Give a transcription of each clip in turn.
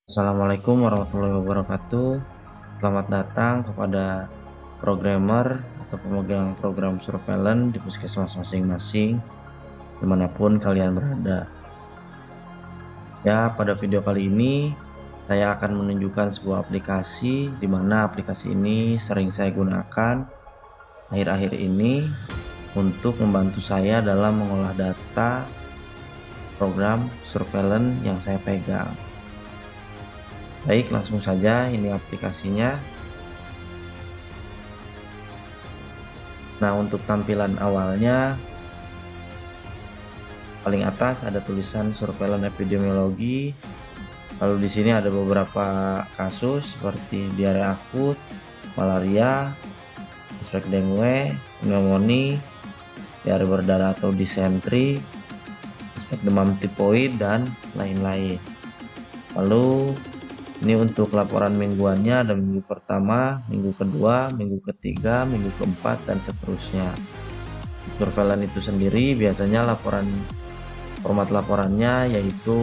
Assalamualaikum warahmatullahi wabarakatuh. Selamat datang kepada programmer atau pemegang program surveillance di puskesmas masing-masing, dimanapun kalian berada. Ya, pada video kali ini saya akan menunjukkan sebuah aplikasi di mana aplikasi ini sering saya gunakan akhir-akhir ini untuk membantu saya dalam mengolah data program surveillance yang saya pegang. Baik, langsung saja ini aplikasinya. Nah, untuk tampilan awalnya paling atas ada tulisan surveillance epidemiologi. Lalu di sini ada beberapa kasus seperti diare akut, malaria, suspek dengue, pneumonia, diare berdarah atau disentri, suspek demam tipoid dan lain-lain. Lalu ini untuk laporan mingguannya ada minggu pertama, minggu kedua, minggu ketiga, minggu keempat, dan seterusnya. Surveillance itu sendiri biasanya format laporannya yaitu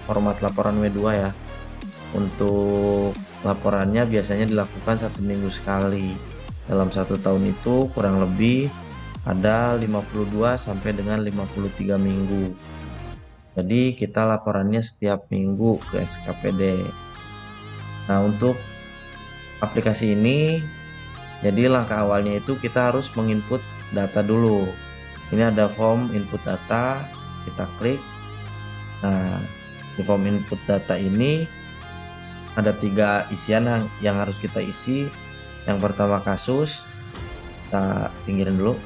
format laporan W2 ya. Untuk laporannya biasanya dilakukan 1 minggu sekali. Dalam 1 tahun itu kurang lebih ada 52 sampai dengan 53 minggu. Jadi kita laporannya setiap minggu ke SKPD. Nah, untuk aplikasi ini, jadi langkah awalnya itu kita harus menginput data dulu. Ini ada form input data, kita klik. Nah, di form input data ini ada 3 isian yang harus kita isi. Yang pertama kasus, kita pinggirin dulu.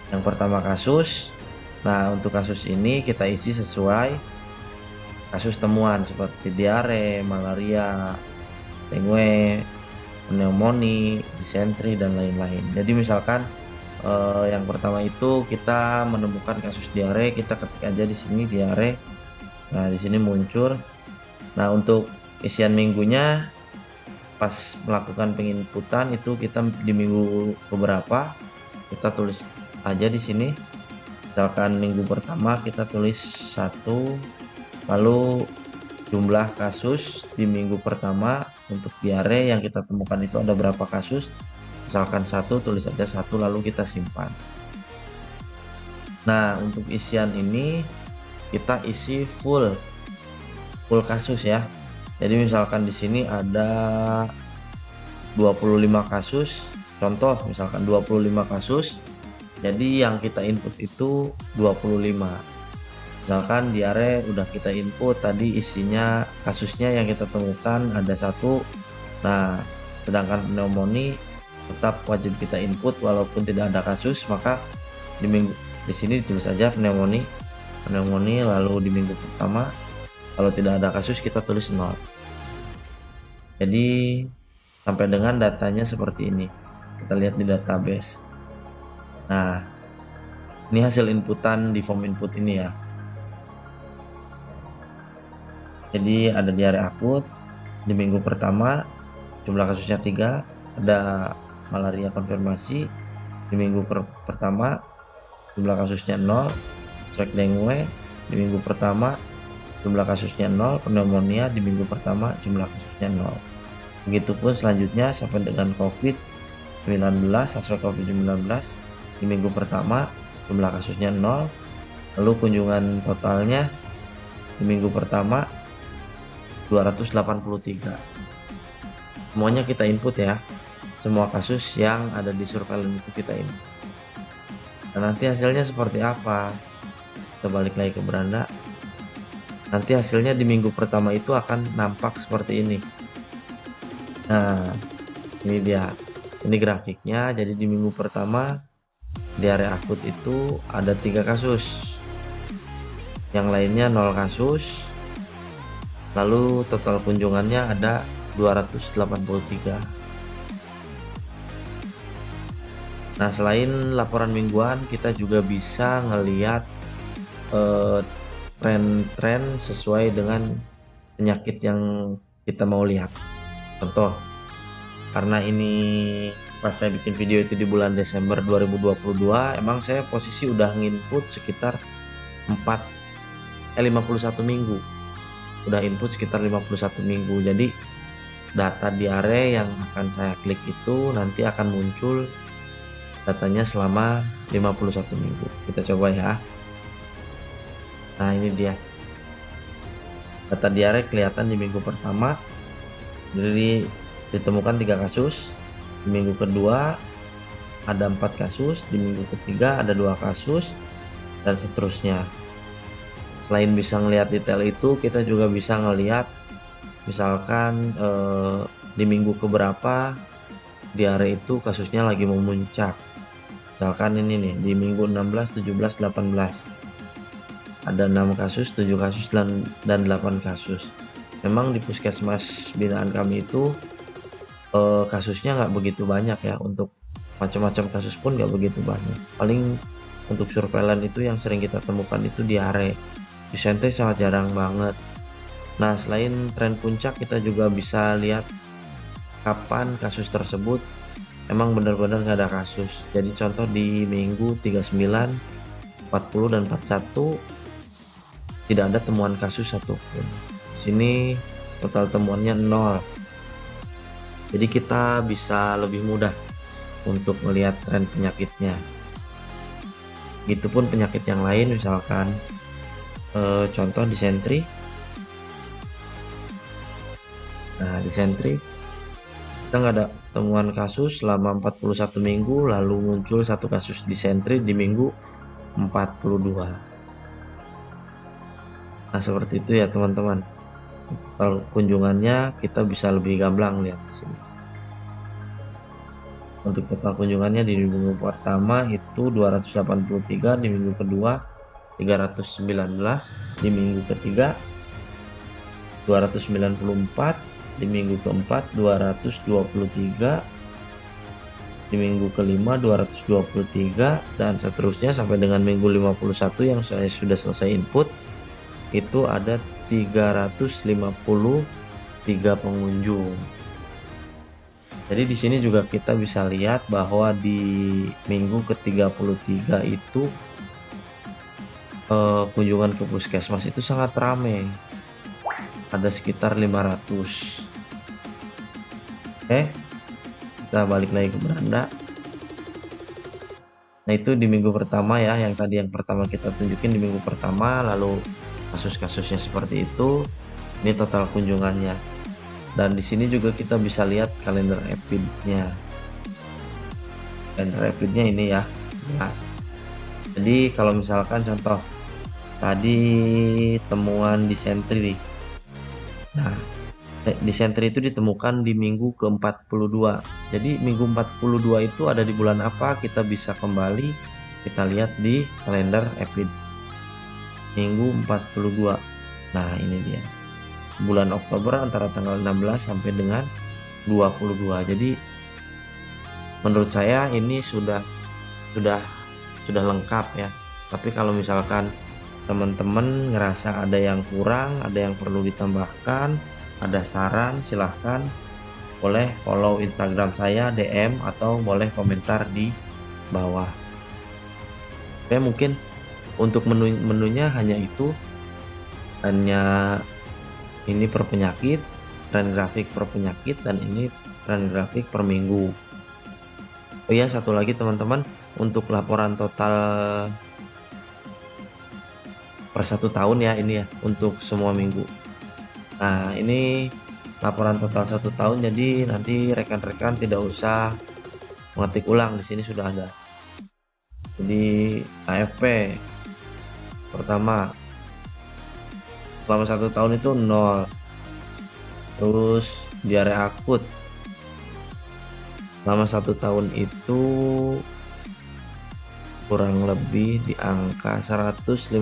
Yang pertama kasus. Nah, untuk kasus ini kita isi sesuai kasus temuan seperti diare, malaria, dengue, pneumonia, disentri, dan lain-lain. Jadi misalkan yang pertama itu kita menemukan kasus diare, kita ketik aja di sini diare. Nah, di sini muncul. Nah, untuk isian minggunya pas melakukan penginputan itu kita di minggu keberapa, kita tulis aja di sini. Misalkan minggu pertama kita tulis 1, lalu jumlah kasus di minggu pertama untuk diare yang kita temukan itu ada berapa kasus. Misalkan 1, tulis aja 1 lalu kita simpan. Nah, untuk isian ini kita isi full kasus ya. Jadi misalkan di sini ada 25 kasus, contoh misalkan 25 kasus, jadi yang kita input itu 25. Misalkan diare udah kita input, tadi isinya kasusnya yang kita temukan ada 1. Nah, sedangkan pneumonia tetap wajib kita input walaupun tidak ada kasus, maka di sini ditulis saja pneumonia, lalu di minggu pertama kalau tidak ada kasus kita tulis 0. Jadi sampai dengan datanya seperti ini. Kita lihat di database. Nah, ini hasil inputan di form input ini ya. Jadi ada diare akut di minggu pertama, jumlah kasusnya 3, ada malaria konfirmasi di minggu pertama, jumlah kasusnya 0, suspek dengue di minggu pertama, jumlah kasusnya 0, pneumonia di minggu pertama, jumlah kasusnya 0. Begitupun selanjutnya sampai dengan COVID-19, suspek COVID-19 di minggu pertama, jumlah kasusnya 0, lalu kunjungan totalnya di minggu pertama 283. Semuanya kita input ya, semua kasus yang ada di surveillance itu kita input. Nah, nanti hasilnya seperti apa? Kita balik lagi ke beranda. Nanti hasilnya di minggu pertama itu akan nampak seperti ini. Nah, ini dia, ini grafiknya. Jadi di minggu pertama diare akut itu ada 3 kasus, yang lainnya 0 kasus. Lalu total kunjungannya ada 283. Nah, selain laporan mingguan, kita juga bisa ngelihat tren-tren sesuai dengan penyakit yang kita mau lihat. Contoh, karena ini pas saya bikin video itu di bulan Desember 2022, emang saya posisi udah nginput sekitar 51 minggu. udah input sekitar 51 minggu. Jadi data diare yang akan saya klik itu nanti akan muncul datanya selama 51 minggu. Kita coba ya. Nah, ini dia. Data diare kelihatan di minggu pertama. Jadi ditemukan 3 kasus. Di minggu kedua ada 4 kasus, di minggu ketiga ada 2 kasus, dan seterusnya. Selain bisa ngelihat detail itu, kita juga bisa ngelihat misalkan di minggu keberapa diare itu kasusnya lagi memuncak. Misalkan ini nih, di minggu 16, 17, 18 ada 6 kasus, 7 kasus, dan 8 kasus. Memang di puskesmas binaan kami itu kasusnya nggak begitu banyak ya, untuk macam-macam kasus pun nggak begitu banyak. Paling untuk surveillance itu yang sering kita temukan itu diare. Disentri sangat jarang banget. Nah, selain tren puncak, kita juga bisa lihat kapan kasus tersebut emang benar-benar nggak ada kasus. Jadi contoh di minggu 39, 40, dan 41 tidak ada temuan kasus satupun. Sini total temuannya 0. Jadi kita bisa lebih mudah untuk melihat tren penyakitnya. Begitupun penyakit yang lain, misalkan contoh disentri. Nah, disentri kita nggak ada temuan kasus selama 41 minggu, lalu muncul 1 kasus disentri di minggu 42. Nah, seperti itu ya teman-teman. Kalau kunjungannya kita bisa lebih gamblang lihat di sini. Untuk total kunjungannya di minggu pertama itu 283, di minggu kedua 319, di minggu ketiga 294, di minggu keempat 223, di minggu kelima 223, dan seterusnya sampai dengan minggu 51 yang saya sudah selesai input. Itu ada 353 pengunjung. Jadi di sini juga kita bisa lihat bahwa di minggu ke-33 itu kunjungan ke puskesmas itu sangat ramai. Ada sekitar 500. Oke, kita balik lagi ke beranda. Nah, itu di minggu pertama ya, yang tadi yang pertama kita tunjukin di minggu pertama, lalu kasus-kasusnya seperti itu. Ini total kunjungannya. Dan di sini juga kita bisa lihat kalender Epid-nya. Kalender Epid-nya ini ya. Nah, jadi kalau misalkan contoh tadi temuan disentri nih. Nah, disentri itu ditemukan di minggu ke-42. Jadi minggu 42 itu ada di bulan apa? Kita bisa kembali kita lihat di kalender Epid. Minggu 42. Nah, ini dia. Bulan Oktober antara tanggal 16 sampai dengan 22. Jadi menurut saya ini sudah lengkap ya. Tapi kalau misalkan teman-teman ngerasa ada yang kurang, ada yang perlu ditambahkan, ada saran, silahkan boleh follow Instagram saya, DM, atau boleh komentar di bawah. Oke, mungkin untuk menunya hanya itu, hanya ini per penyakit, tren grafik per penyakit, dan ini tren grafik per minggu. Oh iya, satu lagi teman-teman, untuk laporan total per 1 tahun ya, ini ya untuk semua minggu. Nah, ini laporan total 1 tahun, jadi nanti rekan-rekan tidak usah mengetik ulang, di sini sudah ada. Jadi AFP pertama selama 1 tahun itu 0. Terus diare akut selama 1 tahun itu kurang lebih di angka 159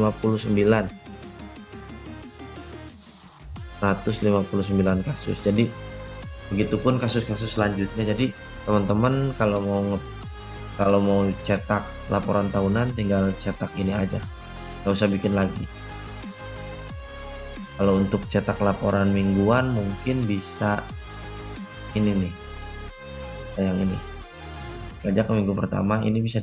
kasus. Jadi begitupun kasus-kasus selanjutnya. Jadi teman-teman kalau mau cetak laporan tahunan, tinggal cetak ini aja, nggak usah bikin lagi. Kalau untuk cetak laporan mingguan mungkin bisa ini nih, yang ini aja ke minggu pertama. Ini bisa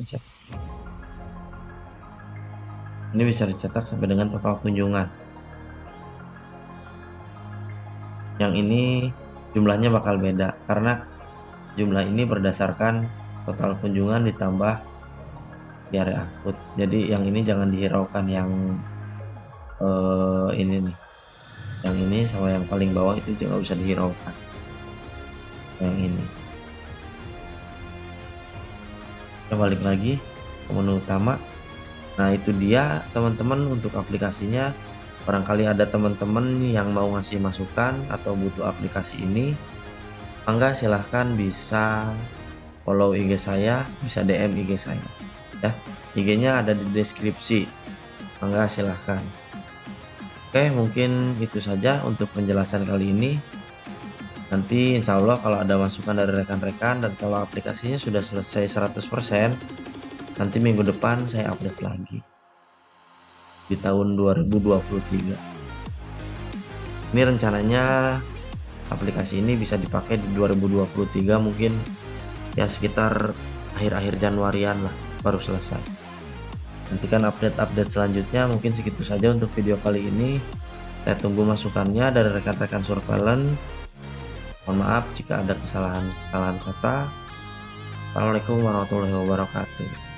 dicetak sampai dengan total kunjungan. Yang ini jumlahnya bakal beda karena jumlah ini berdasarkan total kunjungan ditambah diare akut. Jadi yang ini jangan dihiraukan, yang ini nih, yang ini sama yang paling bawah itu juga bisa dihiraukan. Yang ini. Kita balik lagi ke menu utama. Nah itu dia teman-teman untuk aplikasinya. Barangkali ada teman-teman yang mau ngasih masukan atau butuh aplikasi ini, mangga silahkan bisa follow IG saya, bisa DM IG saya ya. IG-nya ada di deskripsi, mangga silahkan. Oke, mungkin itu saja untuk penjelasan kali ini. Nanti insya Allah kalau ada masukan dari rekan-rekan dan kalau aplikasinya sudah selesai 100%, nanti minggu depan saya update lagi di tahun 2023. Ini rencananya aplikasi ini bisa dipakai di 2023, mungkin ya sekitar akhir-akhir Januarian lah baru selesai. Nantikan update-update selanjutnya. Mungkin segitu saja untuk video kali ini. Saya tunggu masukannya dari rekan-rekan surveillance. Mohon maaf jika ada kesalahan kata. Assalamualaikum warahmatullahi wabarakatuh.